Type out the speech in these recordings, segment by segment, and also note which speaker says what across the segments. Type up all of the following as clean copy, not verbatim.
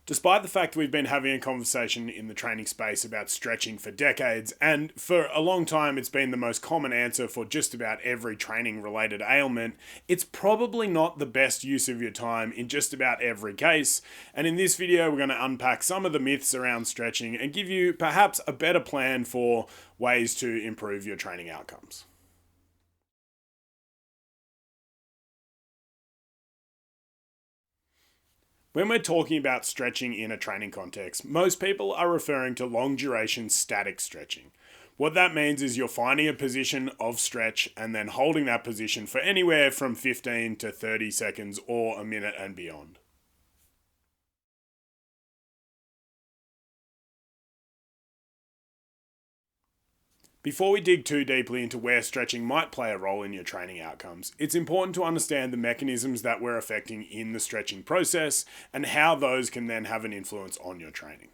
Speaker 1: Despite the fact we've been having a conversation in the training space about stretching for decades, and for a long time it's been the most common answer for just about every training related ailment, it's probably not the best use of your time in just about every case. And in this video, we're going to unpack some of the myths around stretching and give you perhaps a better plan for ways to improve your training outcomes. When we're talking about stretching in a training context, most people are referring to long duration static stretching. What that means is you're finding a position of stretch and then holding that position for anywhere from 15 to 30 seconds or a minute and beyond. Before we dig too deeply into where stretching might play a role in your training outcomes, it's important to understand the mechanisms that we're affecting in the stretching process and how those can then have an influence on your training.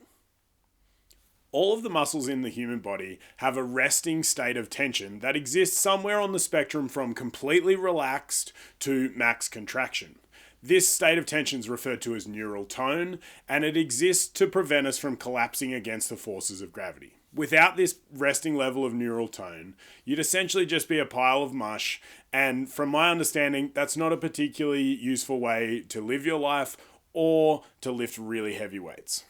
Speaker 1: All of the muscles in the human body have a resting state of tension that exists somewhere on the spectrum from completely relaxed to max contraction. This state of tension is referred to as neural tone, and it exists to prevent us from collapsing against the forces of gravity. Without this resting level of neural tone, you'd essentially just be a pile of mush, and from my understanding, that's not a particularly useful way to live your life or to lift really heavy weights.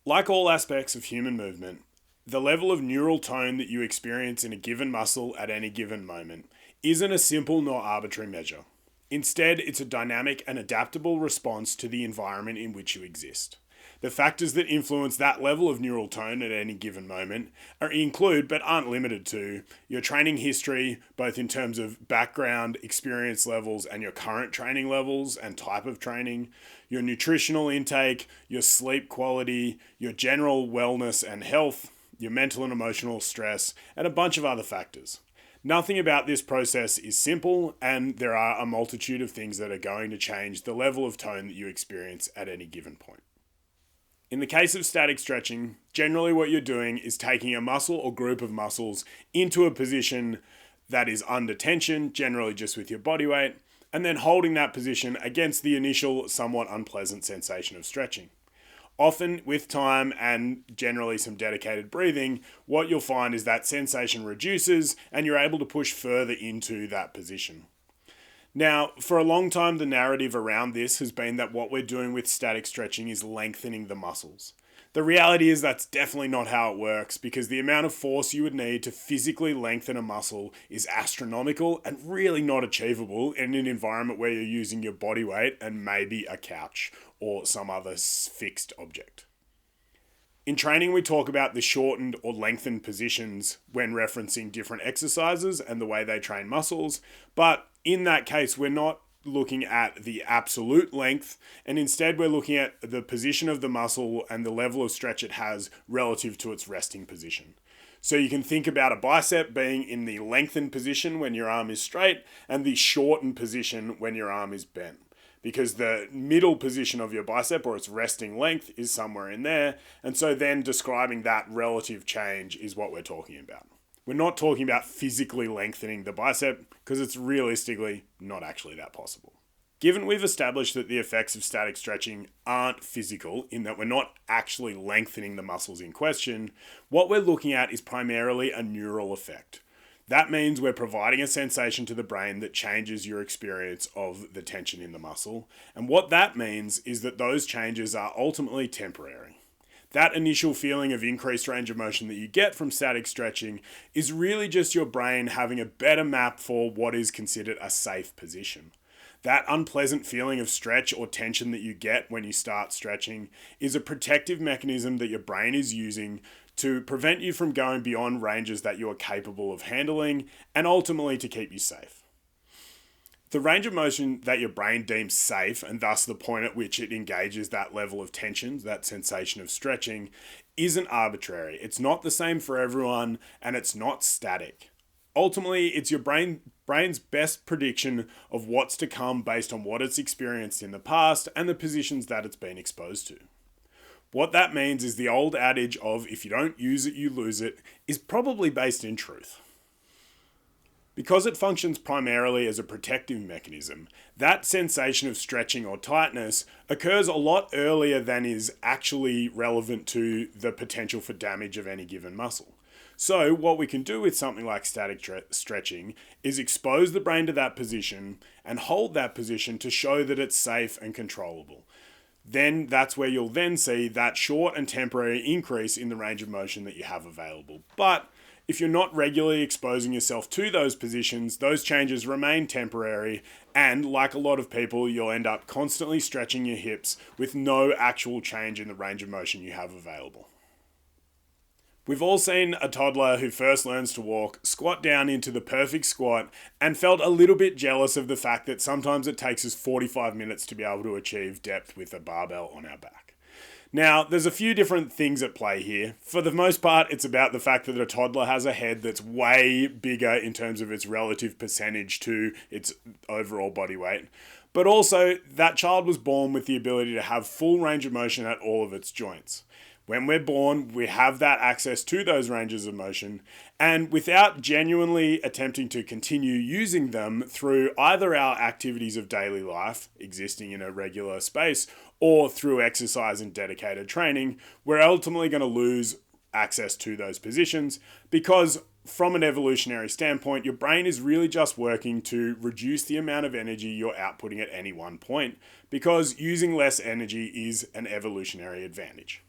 Speaker 1: Like all aspects of human movement, the level of neural tone that you experience in a given muscle at any given moment isn't a simple nor arbitrary measure. Instead, it's a dynamic and adaptable response to the environment in which you exist. The factors that influence that level of neural tone at any given moment include, but aren't limited to, your training history, both in terms of background, experience levels, and your current training levels and type of training, your nutritional intake, your sleep quality, your general wellness and health, your mental and emotional stress, and a bunch of other factors. Nothing about this process is simple, and there are a multitude of things that are going to change the level of tone that you experience at any given point. In the case of static stretching, generally what you're doing is taking a muscle or group of muscles into a position that is under tension, generally just with your body weight, and then holding that position against the initial somewhat unpleasant sensation of stretching. Often, with time and generally some dedicated breathing, what you'll find is that sensation reduces and you're able to push further into that position. Now, for a long time, the narrative around this has been that what we're doing with static stretching is lengthening the muscles. The reality is that's definitely not how it works, because the amount of force you would need to physically lengthen a muscle is astronomical and really not achievable in an environment where you're using your body weight and maybe a couch or some other fixed object. In training, we talk about the shortened or lengthened positions when referencing different exercises and the way they train muscles, but in that case, we're not looking at the absolute length, and instead we're looking at the position of the muscle and the level of stretch it has relative to its resting position. So you can think about a bicep being in the lengthened position when your arm is straight and the shortened position when your arm is bent, because the middle position of your bicep, or its resting length, is somewhere in there. And so then describing that relative change is what we're talking about. We're not talking about physically lengthening the bicep, because it's realistically not actually that possible. Given we've established that the effects of static stretching aren't physical, in that we're not actually lengthening the muscles in question, what we're looking at is primarily a neural effect. That means we're providing a sensation to the brain that changes your experience of the tension in the muscle. And what that means is that those changes are ultimately temporary. That initial feeling of increased range of motion that you get from static stretching is really just your brain having a better map for what is considered a safe position. That unpleasant feeling of stretch or tension that you get when you start stretching is a protective mechanism that your brain is using to prevent you from going beyond ranges that you are capable of handling, and ultimately to keep you safe. The range of motion that your brain deems safe, and thus the point at which it engages that level of tension, that sensation of stretching, isn't arbitrary. It's not the same for everyone, and it's not static. Ultimately, it's your brain's best prediction of what's to come based on what it's experienced in the past and the positions that it's been exposed to. What that means is the old adage of if you don't use it, you lose it is probably based in truth. Because it functions primarily as a protective mechanism, that sensation of stretching or tightness occurs a lot earlier than is actually relevant to the potential for damage of any given muscle. So what we can do with something like static stretching is expose the brain to that position and hold that position to show that it's safe and controllable. Then that's where you'll then see that short and temporary increase in the range of motion that you have available. But if you're not regularly exposing yourself to those positions, those changes remain temporary, and like a lot of people, you'll end up constantly stretching your hips with no actual change in the range of motion you have available. We've all seen a toddler who first learns to walk squat down into the perfect squat and felt a little bit jealous of the fact that sometimes it takes us 45 minutes to be able to achieve depth with a barbell on our back. Now, there's a few different things at play here. For the most part, it's about the fact that a toddler has a head that's way bigger in terms of its relative percentage to its overall body weight. But also, that child was born with the ability to have full range of motion at all of its joints. When we're born, we have that access to those ranges of motion, and without genuinely attempting to continue using them through either our activities of daily life, existing in a regular space, or through exercise and dedicated training, we're ultimately going to lose access to those positions because from an evolutionary standpoint, your brain is really just working to reduce the amount of energy you're outputting at any one point because using less energy is an evolutionary advantage.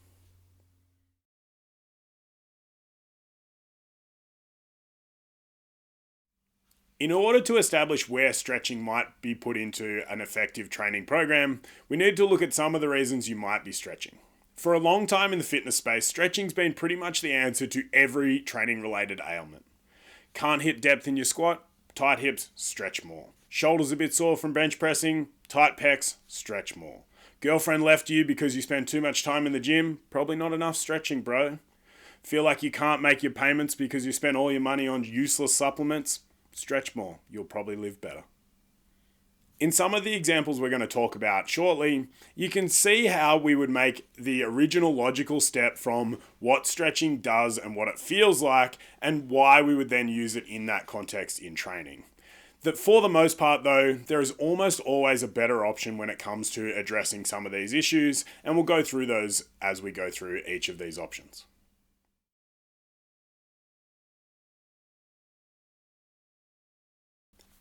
Speaker 1: In order to establish where stretching might be put into an effective training program, we need to look at some of the reasons you might be stretching. For a long time in the fitness space, stretching's been pretty much the answer to every training-related ailment. Can't hit depth in your squat? Tight hips, stretch more. Shoulders a bit sore from bench pressing? Tight pecs, stretch more. Girlfriend left you because you spend too much time in the gym? Probably not enough stretching, bro. Feel like you can't make your payments because you spent all your money on useless supplements? Stretch more, you'll probably live better. In some of the examples we're going to talk about shortly, you can see how we would make the original logical step from what stretching does and what it feels like, and why we would then use it in that context in training. That for the most part though, there is almost always a better option when it comes to addressing some of these issues, and we'll go through those as we go through each of these options.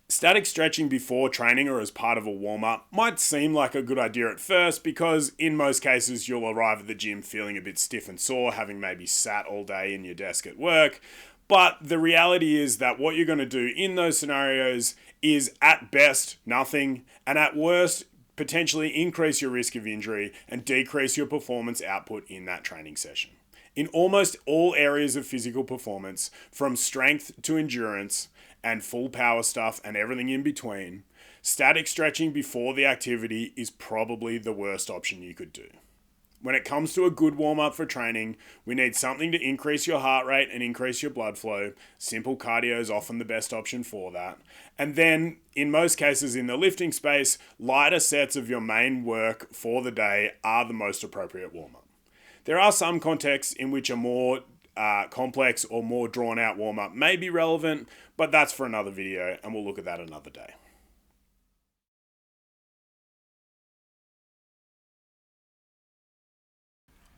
Speaker 1: Static stretching before training or as part of a warm-up might seem like a good idea at first because in most cases you'll arrive at the gym feeling a bit stiff and sore, having maybe sat all day in your desk at work. But the reality is that what you're going to do in those scenarios is at best nothing, and at worst potentially increase your risk of injury and decrease your performance output in that training session. In almost all areas of physical performance, from strength to endurance, and full power stuff and everything in between, static stretching before the activity is probably the worst option you could do. When it comes to a good warm-up for training, we need something to increase your heart rate and increase your blood flow. Simple cardio is often the best option for that. And then, in most cases in the lifting space, lighter sets of your main work for the day are the most appropriate warm-up. There are some contexts in which a more complex or more drawn out warm-up may be relevant, but that's for another video and we'll look at that another day.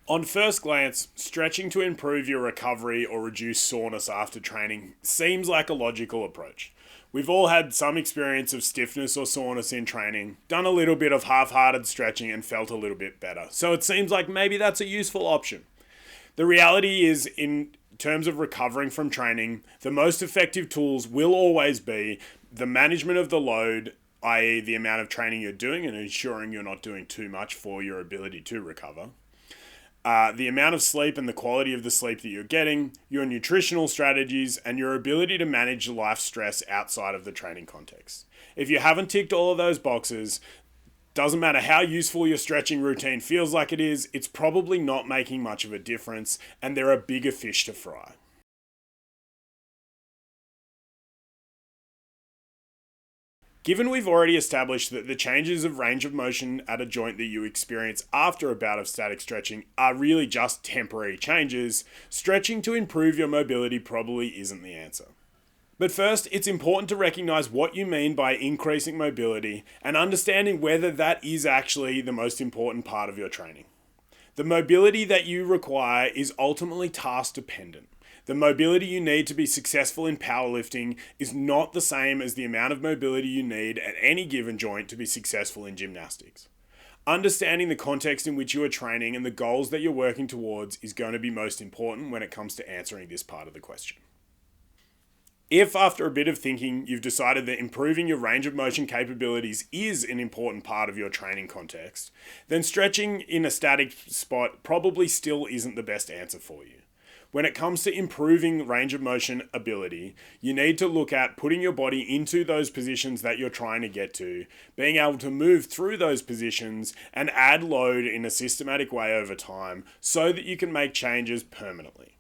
Speaker 1: On first glance, stretching to improve your recovery or reduce soreness after training seems like a logical approach. We've all had some experience of stiffness or soreness in training, done a little bit of half-hearted stretching and felt a little bit better. So it seems like maybe that's a useful option. The reality is, in terms of recovering from training, the most effective tools will always be the management of the load, i.e. the amount of training you're doing and ensuring you're not doing too much for your ability to recover. The amount of sleep and the quality of the sleep that you're getting, your nutritional strategies, and your ability to manage life stress outside of the training context. If you haven't ticked all of those boxes, doesn't matter how useful your stretching routine feels like it is, it's probably not making much of a difference, and there are bigger fish to fry. Given we've already established that the changes of range of motion at a joint that you experience after a bout of static stretching are really just temporary changes, stretching to improve your mobility probably isn't the answer. But first, it's important to recognize what you mean by increasing mobility and understanding whether that is actually the most important part of your training. The mobility that you require is ultimately task dependent. The mobility you need to be successful in powerlifting is not the same as the amount of mobility you need at any given joint to be successful in gymnastics. Understanding the context in which you are training and the goals that you're working towards is going to be most important when it comes to answering this part of the question. If after a bit of thinking you've decided that improving your range of motion capabilities is an important part of your training context, then stretching in a static spot probably still isn't the best answer for you. When it comes to improving range of motion ability, you need to look at putting your body into those positions that you're trying to get to, being able to move through those positions and add load in a systematic way over time so that you can make changes permanently.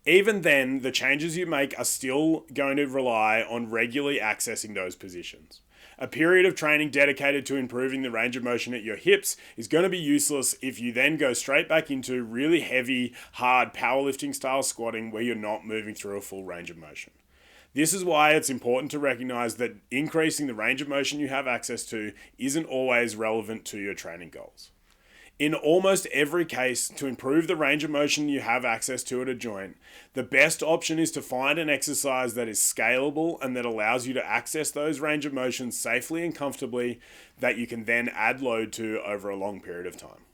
Speaker 1: Even then, the changes you make are still going to rely on regularly accessing those positions. A period of training dedicated to improving the range of motion at your hips is going to be useless if you then go straight back into really heavy, hard powerlifting style squatting where you're not moving through a full range of motion. This is why it's important to recognize that increasing the range of motion you have access to isn't always relevant to your training goals. In almost every case, to improve the range of motion you have access to at a joint, the best option is to find an exercise that is scalable and that allows you to access those range of motions safely and comfortably that you can then add load to over a long period of time.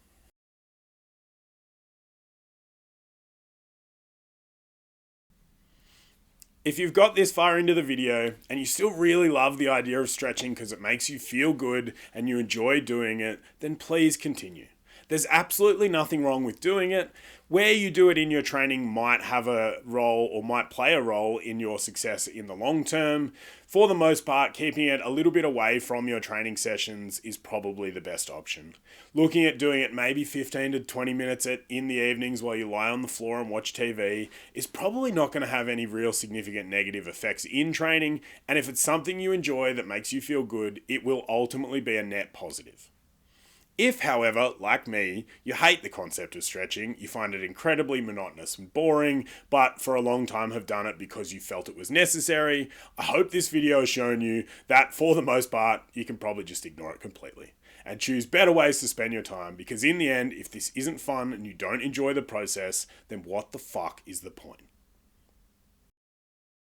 Speaker 1: If you've got this far into the video and you still really love the idea of stretching because it makes you feel good and you enjoy doing it, then please continue. There's absolutely nothing wrong with doing it. Where you do it in your training might have a role or might play a role in your success in the long term. For the most part, keeping it a little bit away from your training sessions is probably the best option. Looking at doing it maybe 15 to 20 minutes in the evenings while you lie on the floor and watch TV is probably not going to have any real significant negative effects in training. And if it's something you enjoy that makes you feel good, it will ultimately be a net positive. If, however, like me, you hate the concept of stretching, you find it incredibly monotonous and boring, but for a long time have done it because you felt it was necessary, I hope this video has shown you that for the most part, you can probably just ignore it completely and choose better ways to spend your time, because in the end, if this isn't fun and you don't enjoy the process, then what the fuck is the point?